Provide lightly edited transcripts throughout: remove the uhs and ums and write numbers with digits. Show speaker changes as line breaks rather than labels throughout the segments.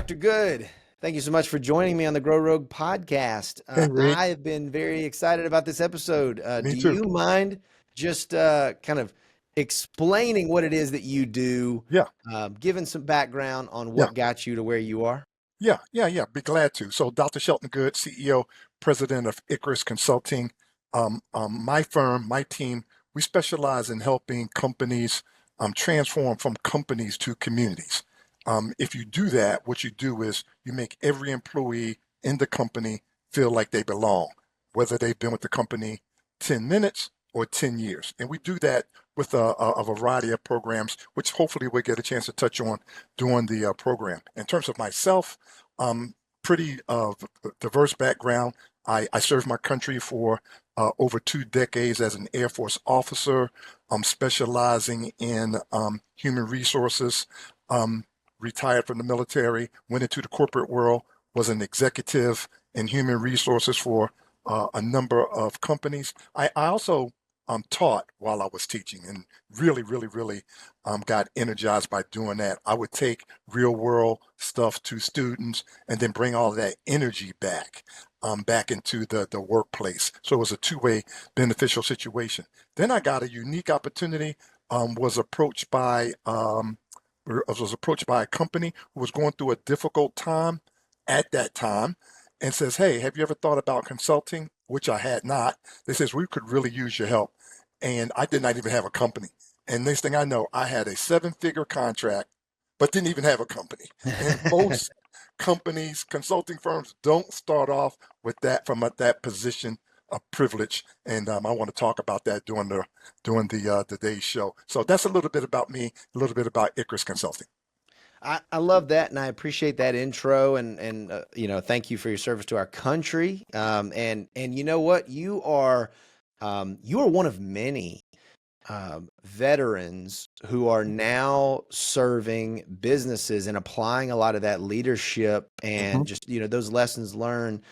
Dr. Goode, thank you so much for joining me on the Grow Rogue podcast.
Hey, Reade.
I have been very excited about this episode.
Me
Do
too.
you mind just kind of explaining what it is that you do,
Yeah,
giving some background on
yeah,
what got you to where you are?
yeah. Be glad to. So, Dr. Shelton Goode, CEO, President of Icarus Consulting. My firm, my team, we specialize in helping companies transform from companies to communities. If you do that, what you do is you make every employee in the company feel like they belong, whether they've been with the company 10 minutes or 10 years. And we do that with a variety of programs, which hopefully we'll get a chance to touch on during the program. In terms of myself, pretty diverse background. I served my country for over 2 decades as an Air Force officer, specializing in human resources. Retired from the military, went into the corporate world, was an executive in human resources for a number of companies. I also taught while I was teaching and really got energized by doing that. I would take real world stuff to students and then bring all of that energy back into the workplace. So it was a two-way beneficial situation. Then I got a unique opportunity, was approached by a company who was going through a difficult time at that time and says, hey, have you ever thought about consulting? Which I had not. They says, we could really use your help. And I did not even have a company. And next thing I know, I had a 7-figure contract, but didn't even have a company. And most companies, consulting firms don't start off with that from that position of privilege. And I want to talk about that during the today's show. So that's a little bit about me, a little bit about Icarus Consulting.
I love that, and I appreciate that intro, and thank you for your service to our country. And you know what, you are one of many veterans who are now serving businesses and applying a lot of that leadership and just those lessons learned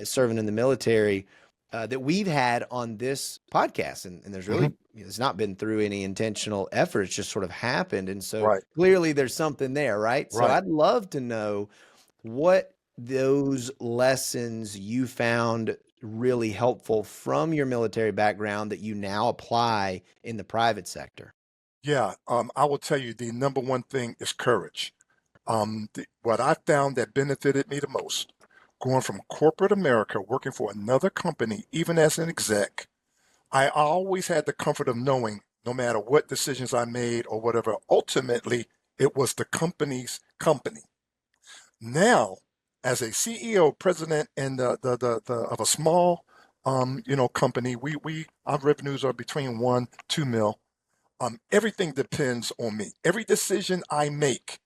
serving in the military that we've had on this podcast, and there's really it's not been through any intentional effort. It's just sort of happened, and so
Right,
clearly there's something there, right? So
right.
I'd love to know what those lessons you found really helpful from your military background that you now apply in the private sector.
Yeah, I will tell you the number one thing is courage. What I found that benefited me the most, going from corporate America, working for another company, even as an exec, I always had the comfort of knowing no matter what decisions I made or whatever, ultimately it was the company's company. Now, as a CEO, president, and of a small, company, our revenues are between 1-2 mil. Everything depends on me. Every decision I make,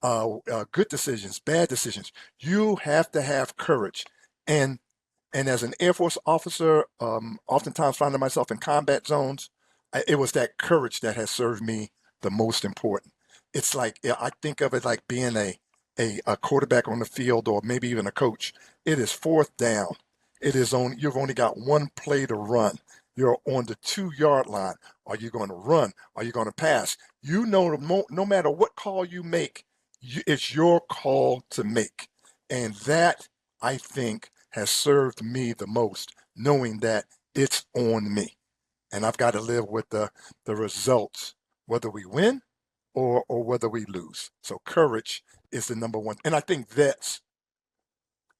good decisions, bad decisions, you have to have courage. And as an Air Force officer, oftentimes finding myself in combat zones, it was that courage that has served me the most important. It's like I think of it like being a quarterback on the field or maybe even a coach. It is fourth down. You've only got one play to run. You're on the 2-yard line. Are you going to run? Are you going to pass? No matter what call you make, it's your call to make. And that, I think, has served me the most, knowing that it's on me. And I've got to live with the results, whether we win or whether we lose. So courage is the number one. And I think that's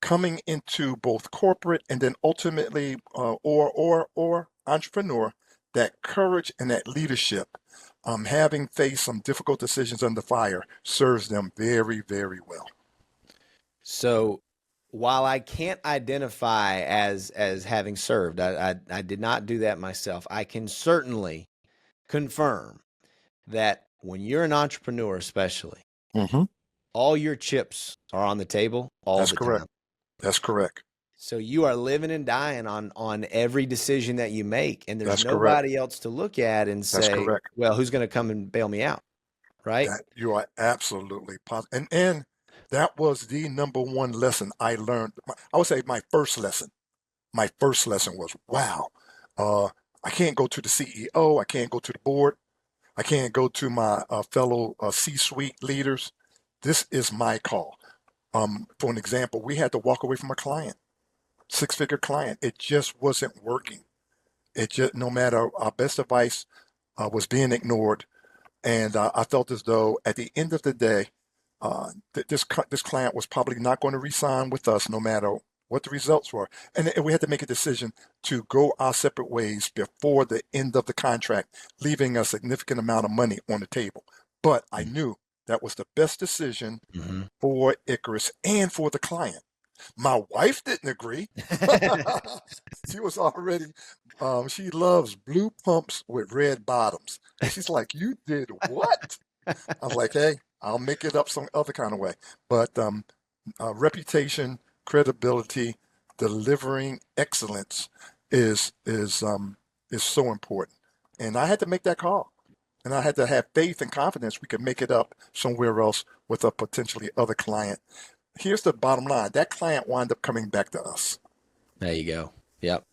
coming into both corporate and then ultimately or entrepreneur, that courage and that leadership, having faced some difficult decisions under fire serves them very, very well.
So while I can't identify as having served, I did not do that myself. I can certainly confirm that when you're an entrepreneur, especially,
hmm
all your chips are on the table all
That's
the time.
correct. That's correct.
So you are living and dying on every decision that you make, and there's
That's correct.
nobody else to look at and
That's
say,
correct.
well, who's going to come and bail me out, right?
That you are absolutely positive. And that was the number one lesson I learned. I would say my first lesson. My first lesson was, wow, I can't go to the CEO. I can't go to the board. I can't go to my fellow C-suite leaders. This is my call. For an example, we had to walk away from a client, six-figure client. It just wasn't working. It just, no matter our best advice was being ignored. And I felt as though at the end of the day, this client was probably not going to re-sign with us no matter what the results were. And we had to make a decision to go our separate ways before the end of the contract, leaving a significant amount of money on the table. But I knew that was the best decision for Icarus and for the client. My wife didn't agree. She was already, she loves blue pumps with red bottoms. And she's like, you did what? I was like, hey, I'll make it up some other kind of way. But reputation, credibility, delivering excellence is so important. And I had to make that call. And I had to have faith and confidence we could make it up somewhere else with a potentially other client. Here's the bottom line. That client wound up coming back to us.
There you go. Yep.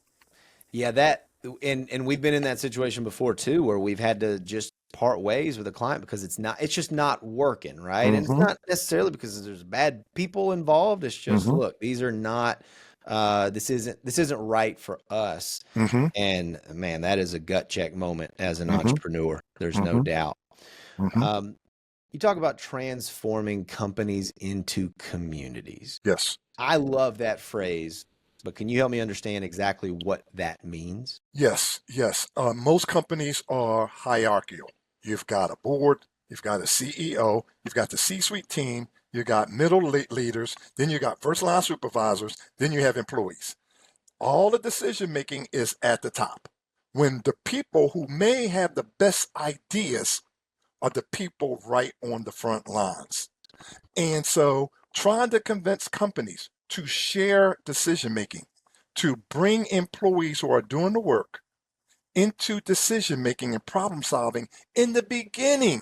Yeah, that and we've been in that situation before too, where we've had to just part ways with a client because it's just not working, right? And it's not necessarily because there's bad people involved. It's just, look, these are not this isn't right for us. And man, that is a gut check moment as an entrepreneur. There's no doubt. You talk about transforming companies into communities.
Yes.
I love that phrase, but can you help me understand exactly what that means?
Yes. Yes. Most companies are hierarchical. You've got a board, you've got a CEO, you've got the C-suite team, you got middle leaders, then you got first line supervisors, then you have employees. All the decision making is at the top. When the people who may have the best ideas are the people right on the front lines. And so trying to convince companies to share decision making, to bring employees who are doing the work into decision making and problem solving in the beginning,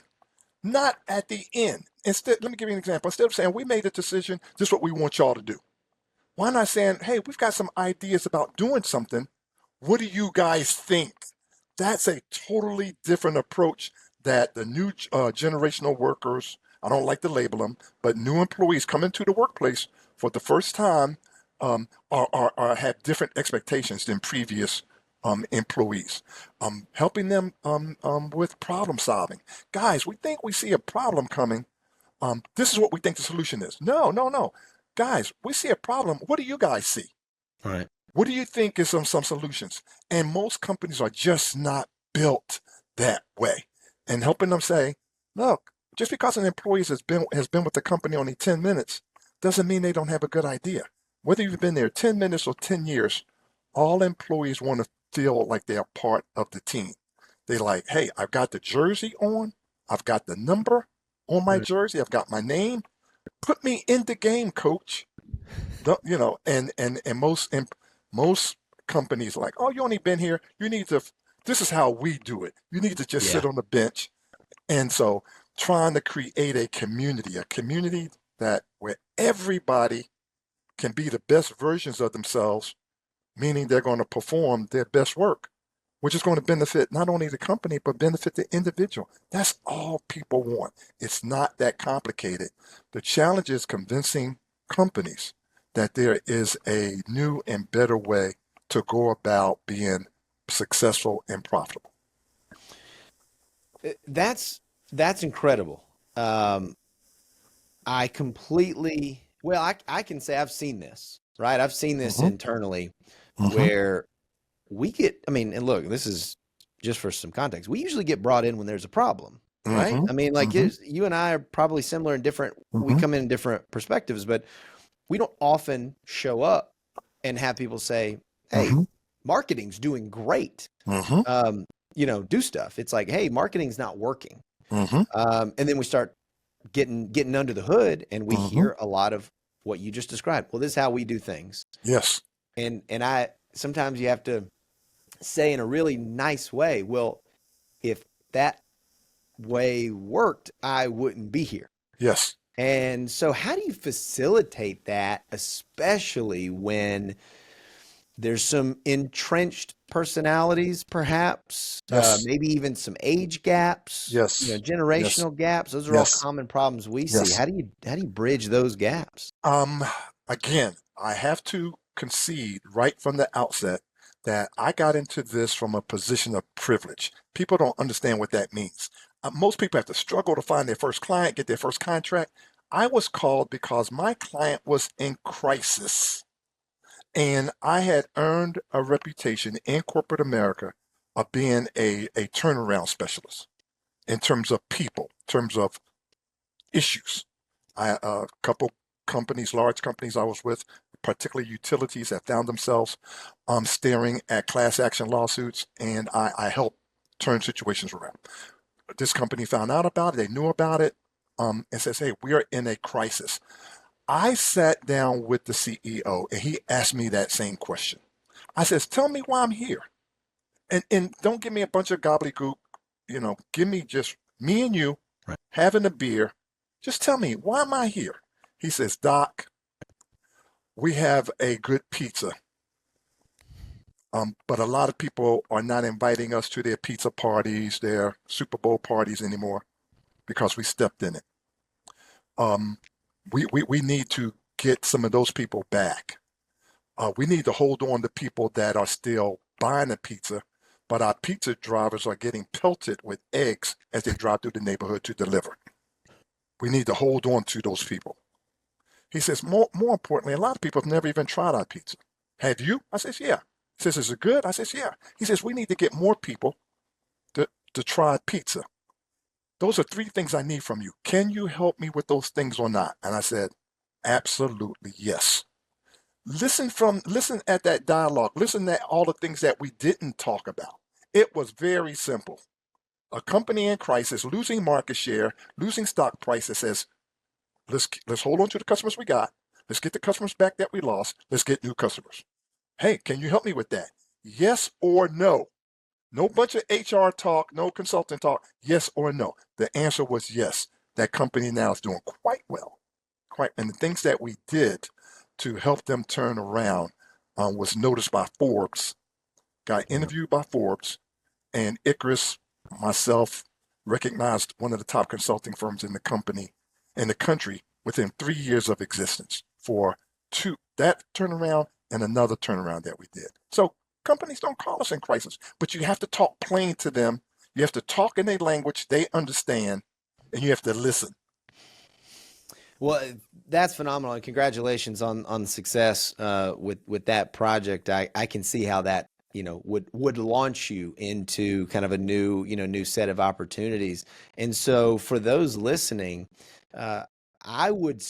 not at the end. Instead, let me give you an example. Instead of saying, we made a decision, this is what we want y'all to do. Why not saying, hey, we've got some ideas about doing something. What do you guys think? That's a totally different approach that the new generational workers, I don't like to label them, but new employees come into the workplace for the first time have different expectations than previous employees. Helping them with problem solving. Guys, we think we see a problem coming. This is what we think the solution is. No. Guys, we see a problem. What do you guys see?
All right.
What do you think is some solutions? And most companies are just not built that way. And helping them say, look, just because an employee has been with the company only 10 minutes doesn't mean they don't have a good idea. Whether you've been there 10 minutes or 10 years, all employees want to feel like they are part of the team. They like, hey, I've got the jersey on. I've got the number on my jersey. I've got my name. Put me in the game, coach. And most companies are like, oh, you only been here. You need to, this is how we do it. You need to just sit on the bench. And so trying to create a community that where everybody can be the best versions of themselves, meaning they're going to perform their best work, which is going to benefit not only the company, but benefit the individual. That's all people want. It's not that complicated. The challenge is convincing companies that there is a new and better way to go about being successful and profitable.
That's incredible. I can say I've seen this, right? I've seen this internally where we get, and look, this is just for some context. We usually get brought in when there's a problem, right? You and I are probably similar in different, we come in different perspectives, but we don't often show up and have people say, hey, marketing's doing great. Do stuff. It's like, hey, marketing's not working. And then we start getting under the hood and we hear a lot of what you just described. Well, this is how we do things.
Yes.
And sometimes you have to say in a really nice way, well, if that way worked, I wouldn't be here.
Yes.
And so how do you facilitate that, especially when There's some entrenched personalities, perhaps,
Yes.
maybe even some age gaps,
Yes. Yes.
generational gaps. Those are all
Yes.
common problems we see.
Yes.
How do you bridge those gaps?
Um, Again, I have to concede right from the outset that I got into this from a position of privilege. People don't understand what that means. Most people have to struggle to find their first client, get their first contract. I was called because my client was in crisis, and I had earned a reputation in corporate America of being a turnaround specialist in terms of people, in terms of issues. A couple companies, large companies I was with, particularly utilities that found themselves staring at class action lawsuits, and I helped turn situations around. This company found out about it, they knew about it, and says, hey, we are in a crisis. I sat down with the CEO and he asked me that same question. I says, tell me why I'm here. And don't give me a bunch of gobbledygook, give me just me and you
Right.
having a beer. Just tell me, why am I here? He says, Doc, we have a good pizza. But a lot of people are not inviting us to their pizza parties, their Super Bowl parties anymore because we stepped in it. Um, we need to get some of those people back. We need to hold on to people that are still buying the pizza, but our pizza drivers are getting pelted with eggs as they drive through the neighborhood to deliver. We need to hold on to those people. He says, more importantly, a lot of people have never even tried our pizza. Have you? I says, yeah. He says, is it good? I says, yeah. He says, we need to get more people to try pizza. Those are three things I need from you. Can you help me with those things or not? And I said, absolutely yes. Listen at that dialogue. Listen at all the things that we didn't talk about. It was very simple. A company in crisis, losing market share, losing stock prices says, let's hold on to the customers we got. Let's get the customers back that we lost. Let's get new customers. Hey, can you help me with that? Yes or no? No bunch of HR talk, no consultant talk. Yes or no? The answer was yes. That company now is doing quite well. And the things that we did to help them turn around was noticed by Forbes, got interviewed by Forbes, and Icarus, myself, recognized one of the top consulting firms in the country within 3 years of existence for that turnaround and another turnaround that we did. So companies don't call us in crisis, but you have to talk plain to them. You have to talk in a language they understand, and you have to listen.
Well, that's phenomenal, and congratulations on the success with that project. I can see how that would launch you into kind of a new set of opportunities. And so for those listening, I would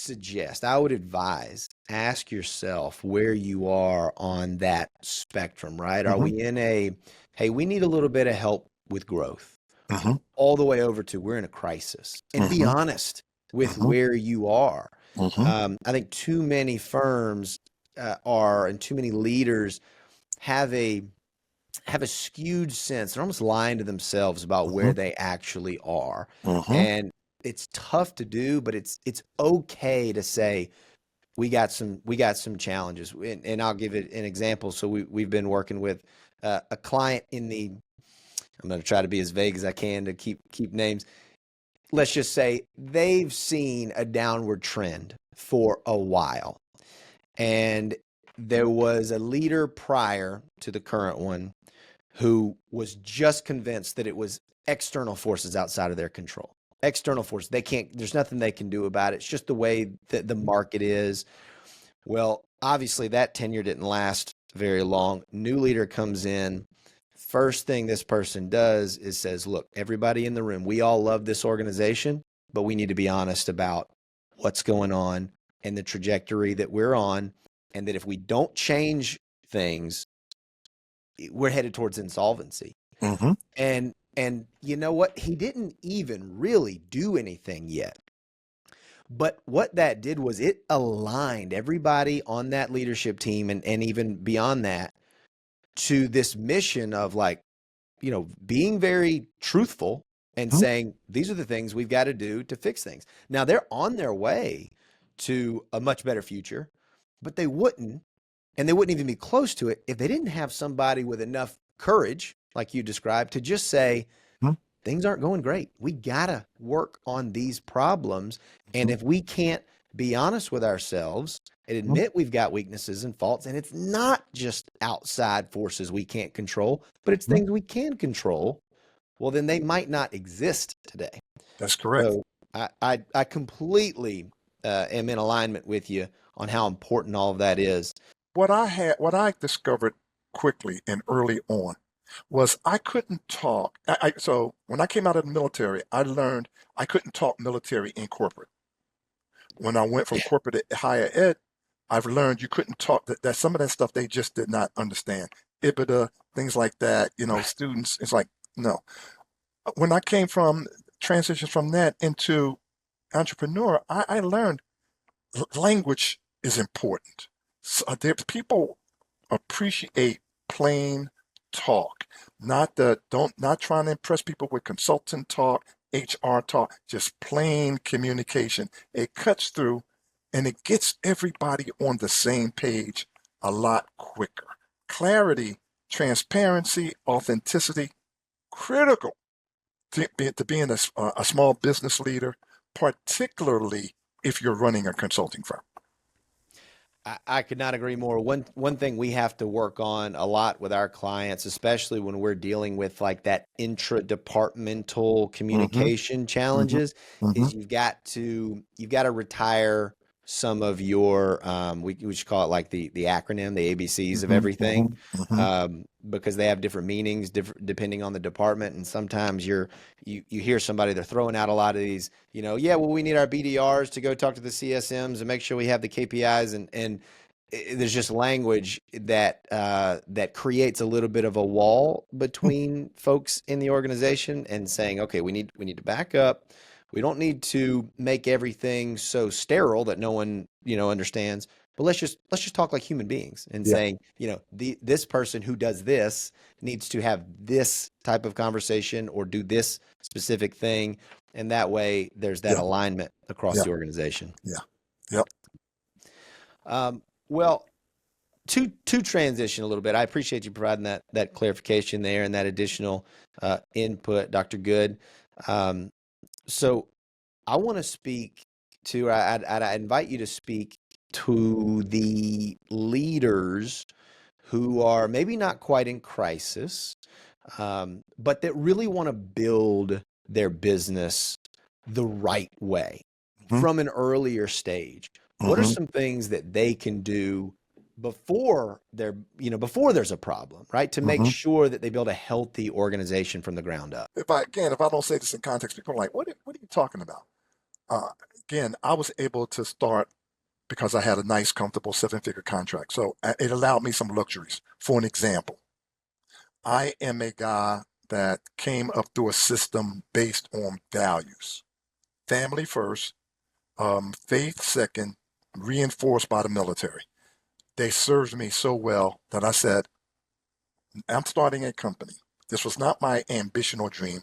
advise, ask yourself where you are on that spectrum, right? Are
Mm-hmm.
we in hey, we need a little bit of help with growth,
Mm-hmm.
all the way over to we're in a crisis, and be
Mm-hmm.
honest with
Mm-hmm.
where you are.
Mm-hmm.
I think too many firms and too many leaders have a skewed sense. They're almost lying to themselves about where they actually are.
Mm-hmm.
And it's tough to do, but it's okay to say we got some challenges. And I'll give it an example. So we've been working with a client I'm going to try to be as vague as I can to keep names. Let's just say they've seen a downward trend for a while. And there was a leader prior to the current one who was just convinced that it was external forces outside of their control. External forces. There's nothing they can do about it. It's just the way that the market is. Well, obviously that tenure didn't last very long. New leader comes in. First thing this person does is says, look, everybody in the room, we all love this organization, but we need to be honest about what's going on and the trajectory that we're on. And that if we don't change things, we're headed towards insolvency.
Mm-hmm.
And you know what? He didn't even really do anything yet. But what that did was it aligned everybody on that leadership team and even beyond that to this mission of being very truthful and saying, these are the things we've got to do to fix things. Now they're on their way to a much better future, but they wouldn't And they wouldn't even be close to it if they didn't have somebody with enough courage, like you described, to just say,
Mhm.
things aren't going great. We got to work on these problems. And
Mhm.
if we can't be honest with ourselves and
Mhm.
admit we've got weaknesses and faults, and it's not just outside forces we can't control, but it's
Mhm.
things we can control, well, then they might not exist today.
That's correct.
So I completely am in alignment with you on how important all of that is.
What I discovered quickly and early on was I couldn't talk. So when I came out of the military, I learned I couldn't talk military in corporate. When I went from
Yeah.
corporate to higher ed, I've learned you couldn't talk that some of that stuff they just did not understand. IBIDA, things like that, students, it's like, no. When I came from transition from that into entrepreneur, I learned language is important. So people appreciate plain talk, not trying to impress people with consultant talk, HR talk, just plain communication. It cuts through and it gets everybody on the same page a lot quicker. Clarity, transparency, authenticity, critical to being a small business leader, particularly if you're running a consulting firm.
I could not agree more. One thing we have to work on a lot with our clients, especially when we're dealing with like that intra-departmental
Mm-hmm.
communication
Mm-hmm.
challenges,
Mm-hmm.
is you've got to retire some of your we should call it like the acronym, the ABCs of
Mm-hmm.
everything,
Mm-hmm.
because they have different meanings depending on the department, and sometimes you hear somebody, they're throwing out a lot of these, yeah, well, we need our BDRs to go talk to the CSMs and make sure we have the KPIs, and there's just language that creates a little bit of a wall between folks in the organization, and saying, okay, we need to back up. We don't need to make everything so sterile that no one understands. But let's just talk like human beings, and
Yeah.
saying, this person who does this needs to have this type of conversation or do this specific thing, and that way there's that
Yeah.
alignment across
Yeah.
the organization.
Yeah. Yep.
Well, to transition a little bit, I appreciate you providing that clarification there and that additional input, Dr. Good. Um, so I want to speak to, I'd invite you to speak to the leaders who are maybe not quite in crisis, but that really want to build their business the right way
Mm-hmm.
from an earlier stage. What are
Mm-hmm.
some things that they can do before there's a problem, right? To make
Mm-hmm.
sure that they build a healthy organization from the ground up.
If I don't say this in context, people are like, what are you talking about? Uh, again, I was able to start because I had a nice, comfortable seven-figure contract. So it allowed me some luxuries. For an example, I am a guy that came up through a system based on values. Family first, faith second, reinforced by the military. They served me so well that I said, I'm starting a company. This was not my ambition or dream,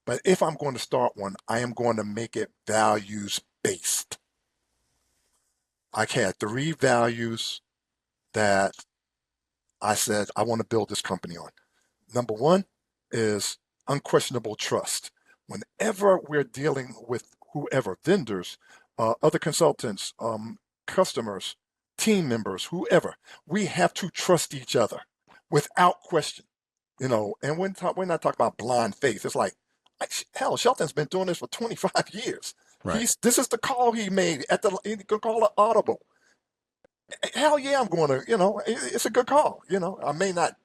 but if I'm going to start one, I am going to make it values based. I had three values that I said I want to build this company on. Number one is unquestionable trust. Whenever we're dealing with whoever, vendors, other consultants, customers, team members, whoever, we have to trust each other without question. And we're not talking about blind faith. It's like, hell, Shelton's been doing this for 25 years.
Right.
This is the call he made he could call it audible. Hell yeah, I'm going to, it's a good call. I may not,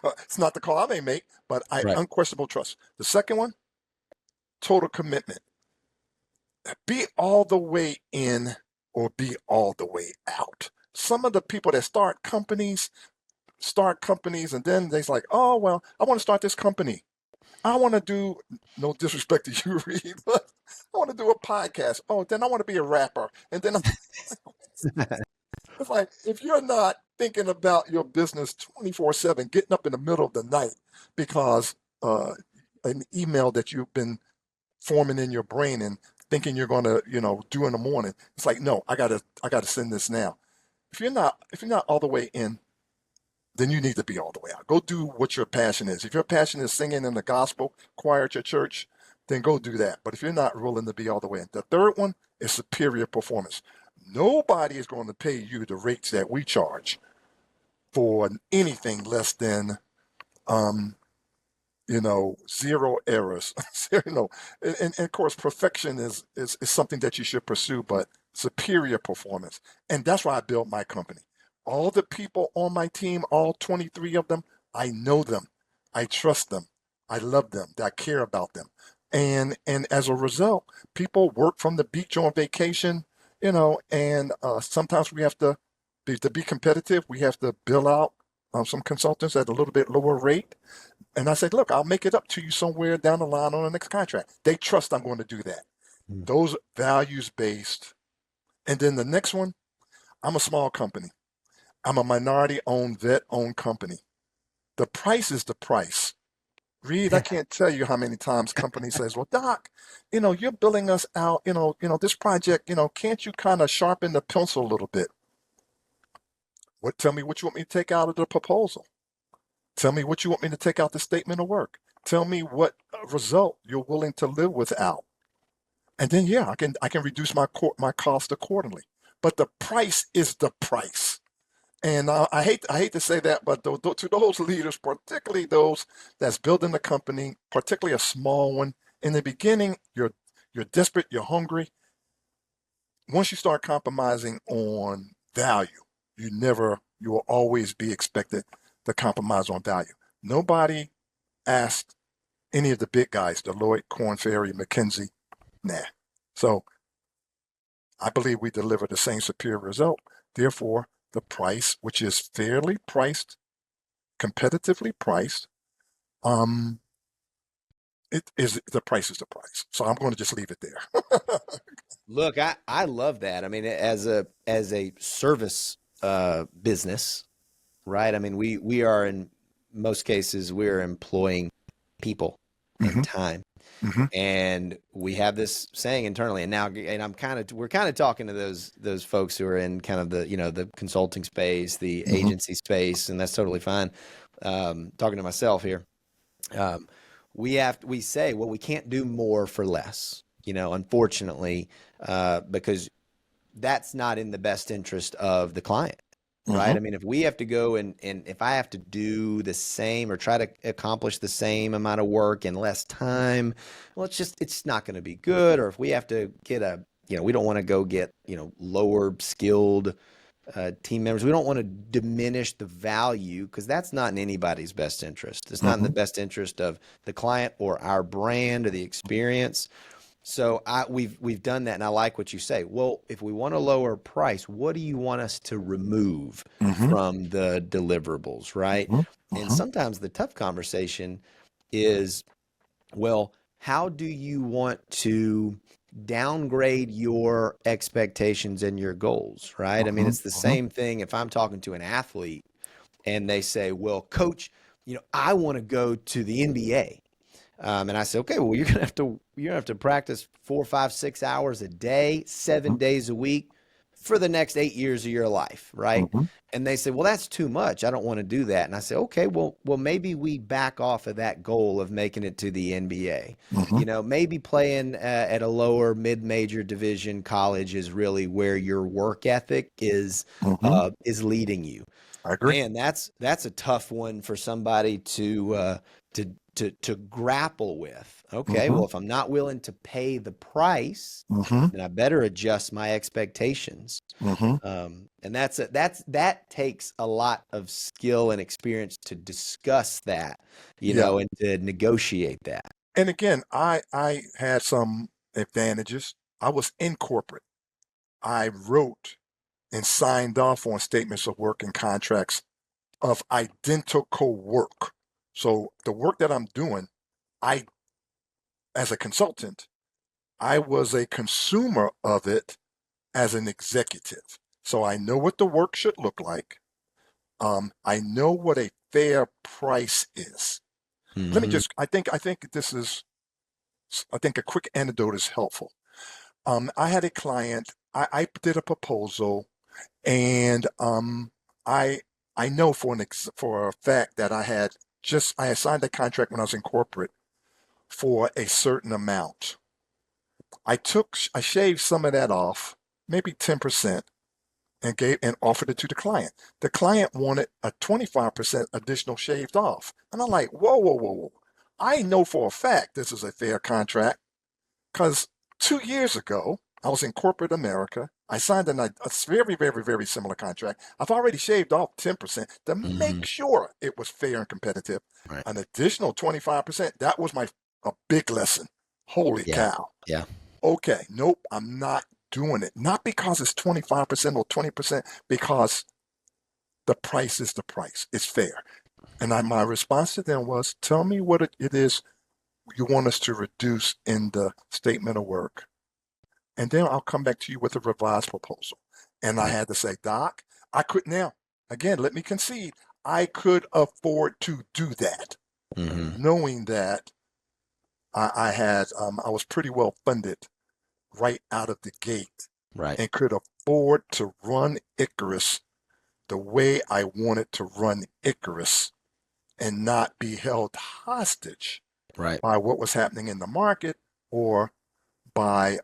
it's not the call I may make, but I
Right.
unquestionable trust. The second one, total commitment. Be all the way in or be all the way out. Some of the people that start companies and then they're like, oh, well, I want to start this company. I want to do, no disrespect to you, Reade, but I want to do a podcast. Oh, then I want to be a rapper. And then it's like, if you're not thinking about your business 24/7, getting up in the middle of the night because an email that you've been forming in your brain and thinking you're going to, do in the morning, it's like, no, I gotta send this now. if you're not all the way in, then you need to be all the way out. Go do what your passion is. If your passion is singing in the gospel choir at your church, then go do that. But if you're not willing to be all the way in, the third one is superior performance. Nobody is going to pay you the rates that we charge for anything less than zero errors. And of course, perfection is something that you should pursue, but superior performance. And that's why I built my company. All the people on my team, all 23 of them, I know them. I trust them. I love them. I care about them. And as a result, people work from the beach on vacation, and sometimes we have to be competitive. We have to bill out some consultants at a little bit lower rate. And I said, look, I'll make it up to you somewhere down the line on the next contract. They trust I'm going to do that. Those values based. And then the next one, I'm a small company. I'm a minority owned, vet owned company. The price is the price. Reade, I can't tell you how many times companies says, well, Doc, you're billing us out, this project, can't you kind of sharpen the pencil a little bit? Tell me what you want me to take out of the proposal. Tell me what you want me to take out the statement of work. Tell me what result you're willing to live without. And then, yeah, I can reduce my cost accordingly. But the price is the price. And I hate to say that, but to those leaders, particularly those that's building a company, particularly a small one, in the beginning, you're desperate, you're hungry. Once you start compromising on value, you will always be expected to compromise on value. Nobody asked any of the big guys, Deloitte, Korn Ferry, McKinsey, nah. So I believe we deliver the same superior result. Therefore, the price, which is fairly priced, competitively priced, the price is the price. So I'm going to just leave it there.
Look, I love that. I mean, as a service business, right? I mean, we are in most cases we're employing people and time. And we have this saying internally, and we're kind of talking to those folks who are in kind of the consulting space, the agency space, and that's totally fine. Talking to myself here, we say, well, we can't do more for less, unfortunately, because that's not in the best interest of the client. Right. I mean, if we have to go and if I have to do the same or try to accomplish the same amount of work in less time, well, it's not going to be good. Or if we have to get we don't want to go get, lower skilled team members. We don't want to diminish the value because that's not in anybody's best interest. It's not in the best interest of the client or our brand or the experience. So we've done that, and I like what you say. Well, if we want a lower price, what do you want us to remove from the deliverables, right? And sometimes the tough conversation is, well, how do you want to downgrade your expectations and your goals, right? I mean, it's the same thing if I'm talking to an athlete and they say, well, coach, I want to go to the NBA. And I said, okay, well, you're gonna have to practice 4, 5, 6 hours a day, 7 days a week for the next 8 years of your life, right? And they said, well, that's too much. I don't want to do that. And I said, okay, well, maybe we back off of that goal of making it to the NBA. Maybe playing at a lower mid-major division college is really where your work ethic is leading you.
I agree.
Man, that's a tough one for somebody to grapple with. Okay, well, if I'm not willing to pay the price, then I better adjust my expectations. And that takes a lot of skill and experience to discuss that, and to negotiate that.
And again, I had some advantages. I was in corporate. I wrote and signed off on statements of work and contracts of identical work. So the work that I'm doing, as a consultant, I was a consumer of it as an executive. So I know what the work should look like. I know what a fair price is. Let me just, I think a quick anecdote is helpful. I had a client, I did a proposal And I I know for a fact that I had signed a contract when I was in corporate for a certain amount. I shaved some of that off, maybe 10%, and offered it to the client. The client wanted a 25% additional shaved off. And I'm like, whoa, whoa, whoa, whoa. I know for a fact this is a fair contract because 2 years ago, I was in corporate America. I signed a very, very, very similar contract. I've already shaved off 10% to
Hmm.
make sure it was fair and competitive.
Right.
An additional 25%, that was a big lesson. Holy
Yeah.
cow.
Yeah.
Okay, nope, I'm not doing it. Not because it's 25% or 20%, because the price is the price. It's fair. And my response to them was, tell me what it is you want us to reduce in the statement of work. And then I'll come back to you with a revised proposal. And I
Right.
had to say, Doc, I could now, again, let me concede, I could afford to do that,
Hmm.
knowing that I was pretty well funded right out of the gate
Right.
and could afford to run Icarus the way I wanted to run Icarus and not be held hostage
Right.
by what was happening in the market or by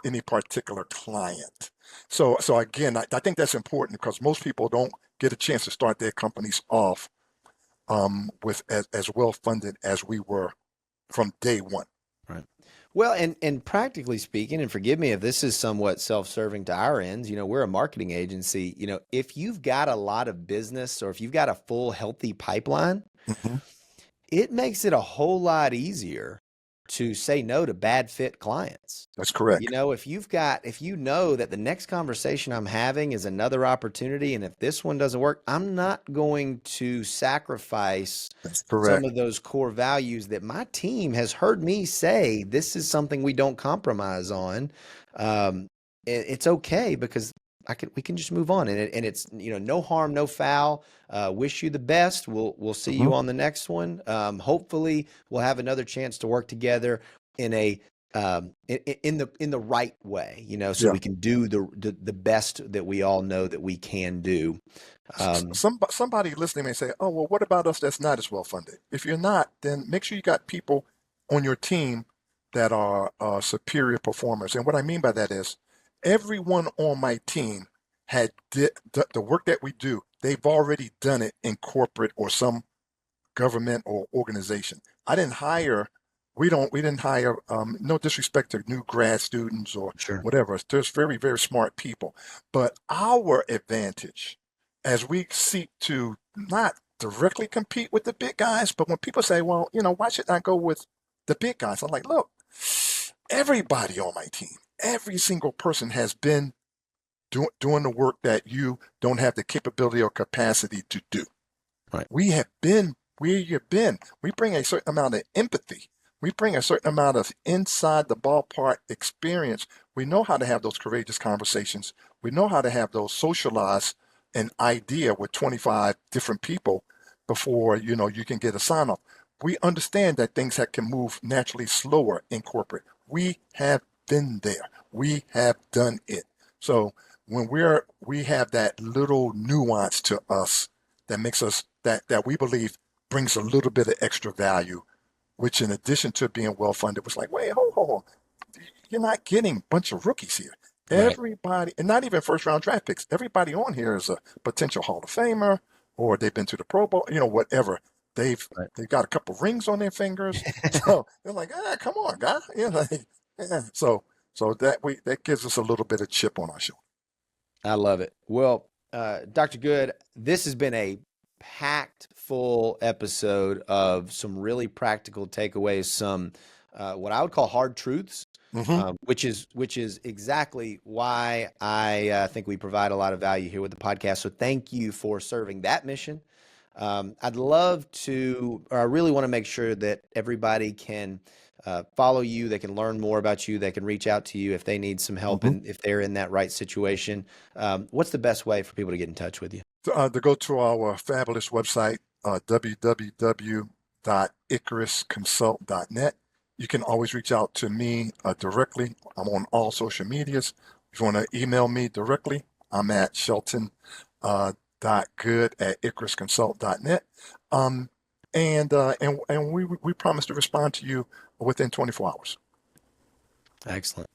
any particular client. So again, I think that's important because most people don't get a chance to start their companies off with as well funded as we were from day one.
Right. Well, and practically speaking, and forgive me if this is somewhat self-serving to our ends, we're a marketing agency. If you've got a lot of business or if you've got a full healthy pipeline,
Hmm.
it makes it a whole lot easier to say no to bad fit clients.
That's correct.
If you know that the next conversation I'm having is another opportunity, and if this one doesn't work, I'm not going to sacrifice
That's
some
correct.
of those core values that my team has heard me say, this is something we don't compromise on. It's okay because we can just move on, and it's no harm, no foul. Wish you the best. We'll see
Hmm.
you on the next one. Hopefully, we'll have another chance to work together in a in the right way, so
Yeah.
we can do the best that we all know that we can do. Um,
Somebody listening may say, "Oh, well, what about us that's not as well funded?" If you're not, then make sure you got people on your team that are superior performers. And what I mean by that is, everyone on my team the work that we do. They've already done it in corporate or some government or organization. I didn't hire. We didn't hire. No disrespect to new grad students or
sure.
whatever. There's very very smart people, but our advantage as we seek to not directly compete with the big guys, but when people say, well, why should I go with the big guys? I'm like, look, everybody on my team, every single person has been doing the work that you don't have the capability or capacity to do.
Right.
We have been where you've been. We bring a certain amount of empathy. We bring a certain amount of inside the ballpark experience. We know how to have those courageous conversations. We know how to have those socialize an idea with 25 different people before you can get a sign off. We understand that things that can move naturally slower in corporate. We have been there. We have done it. So when we have that little nuance to us that makes us that we believe brings a little bit of extra value, which in addition to being well funded was like, wait, hold. You're not getting a bunch of rookies here.
Right.
Everybody, and not even first round draft picks, everybody on here is a potential Hall of Famer or they've been to the Pro Bowl, whatever. They've
Right.
they've got a couple rings on their fingers. So they're like, come on, guy. Yeah. So that gives us a little bit of chip on our shoulder.
I love it. Well, Dr. Good, this has been a packed full episode of some really practical takeaways, some what I would call hard truths,
Hmm.
which is exactly why I think we provide a lot of value here with the podcast. So thank you for serving that mission. I'd love to, or I really want to make sure that everybody can follow you. They can learn more about you. They can reach out to you if they need some help
Hmm.
and if they're in that right situation. What's the best way for people to get in touch with you?
To go to our fabulous website, www.icarusconsult.net. You can always reach out to me directly. I'm on all social medias. If you want to email me directly, I'm at Shelton .Goode at IcarusConsult.net. And we promise to respond to you within 24 hours.
Excellent.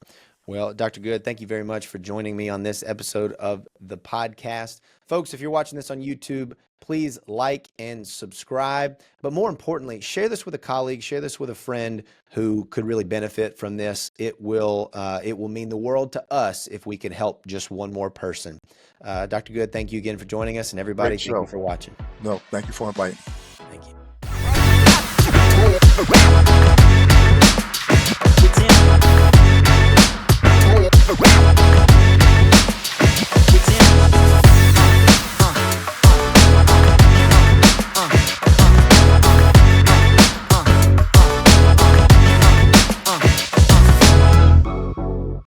Well, Dr. Goode, thank you very much for joining me on this episode of the podcast. Folks, if you're watching this on YouTube, please like and subscribe. But more importantly, share this with a colleague, share this with a friend who could really benefit from this. It will mean the world to us if we can help just one more person. Dr. Goode, thank you again for joining us, and everybody, thank you for watching.
No, thank you for inviting.
Thank you.
It's in.